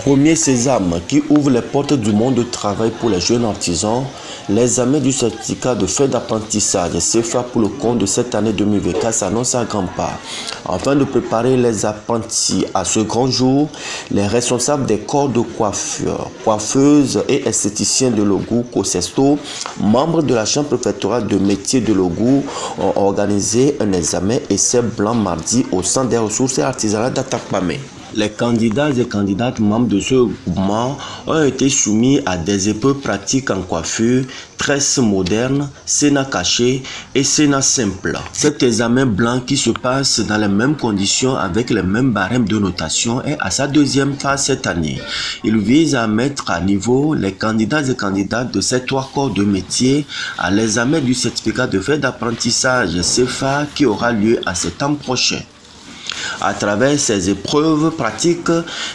Premier sésame qui ouvre les portes du monde du travail pour les jeunes artisans, l'examen du certificat de fait d'apprentissage CFA pour le compte de cette année 2024 s'annonce à grands pas. Afin de préparer les apprentis à ce grand jour, les responsables des corps de coiffure, coiffeuses et esthéticiens de Logou, COSESTO, membres de la chambre préfectorale de métiers de Logou, ont organisé un examen essai blanc mardi au centre des ressources et artisanat d'Atakpamé. Les candidats et candidates membres de ce groupement ont été soumis à des épreuves pratiques en coiffure, tresse moderne, sénat caché et sénat simple. Cet examen blanc qui se passe dans les mêmes conditions avec les mêmes barèmes de notation est à sa deuxième phase cette année. Il vise à mettre à niveau les candidats et candidates de ces trois corps de métier à l'examen du certificat de fait d'apprentissage CFA qui aura lieu en septembre prochain. À travers ces épreuves pratiques,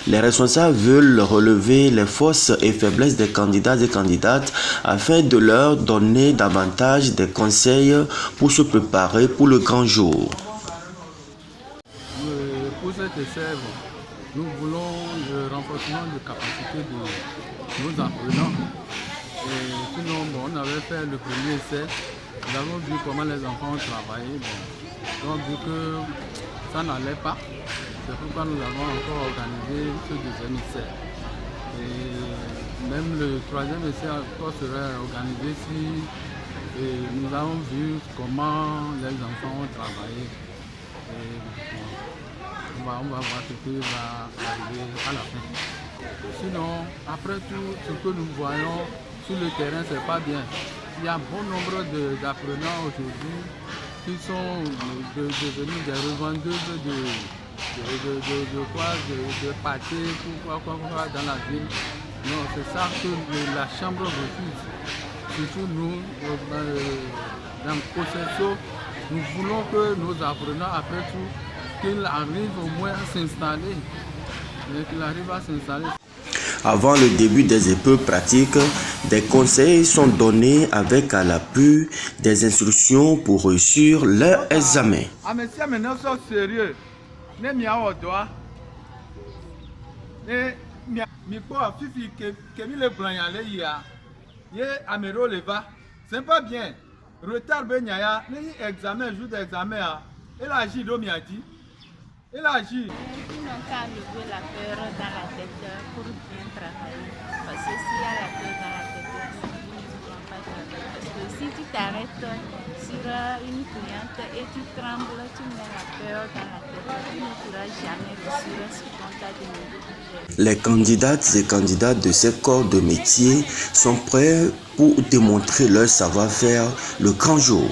les responsables veulent relever les forces et faiblesses des candidats et candidates afin de leur donner davantage de conseils pour se préparer pour le grand jour. Pour cet essai, nous voulons le renforcement de capacité de nos apprenants. Et sinon, on avait fait le premier essai, nous avons vu comment les enfants travaillaient. On a vu que ça n'allait pas, c'est pourquoi nous avons encore organisé ce deuxième essai. Et même le troisième essai encore serait organisé si nous avons vu comment les enfants ont travaillé. On va voir ce qui va arriver à la fin. Sinon, après tout, ce que nous voyons sur le terrain, c'est pas bien. Il y a bon nombre d'apprenants aujourd'hui qui sont devenus des revendeuses de pâté dans la ville. Non, c'est ça que la chambre refuse. Surtout nous, dans le COSESTO, nous voulons que nos apprenants, après tout, qu'ils arrivent au moins à s'installer. Qu'ils arrivent à s'installer. Avant le début des épreuves pratiques, des conseils sont donnés avec à l'appui des instructions pour réussir leur examen. Ah mais si maintenant sont sérieux, ne m'y a doigt. Ne m'y quoi fifi que mi le plan yale ya. Ye amero le va. C'est pas bien. Retard ben ya, ne examen jour d'examen a. Et la J do mi a dit. Et la J. Ils n'ont qu'à enlever la peur dans la tête pour bien travailler. Parce que s'il y a la peur dans la tête, ils ne vont pas travailler. Parce que si tu t'arrêtes sur une cliente et tu trembles, tu mets la peur dans la tête, tu ne pourras jamais réussir ce qu'on t'a demandé. Les candidates et candidats de ces corps de métier sont prêts pour démontrer leur savoir-faire le grand jour.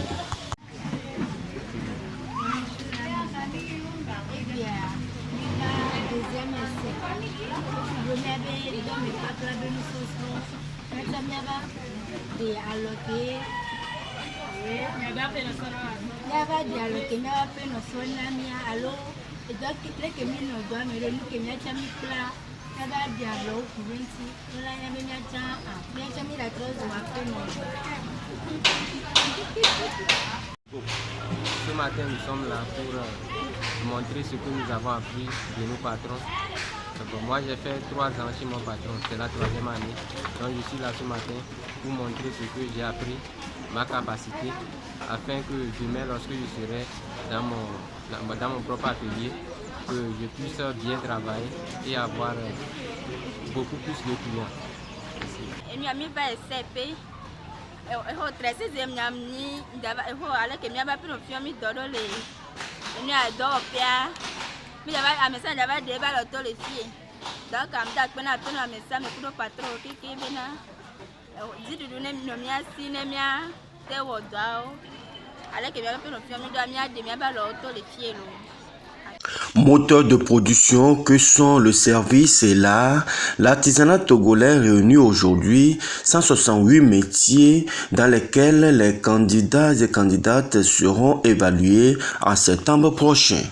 Ce matin, nous sommes là pour montrer ce que nous avons appris de nos patrons. Moi, j'ai fait 3 ans chez mon patron, c'est la 3e année. Donc, je suis là ce matin pour montrer ce que j'ai appris, ma capacité, afin que demain, lorsque je serai dans mon propre atelier, que je puisse bien travailler et avoir beaucoup plus de clients. Moteurs de production que sont le service et l'art, l'artisanat togolais réunit aujourd'hui 168 métiers dans lesquels les candidats et candidates seront évalués en septembre prochain.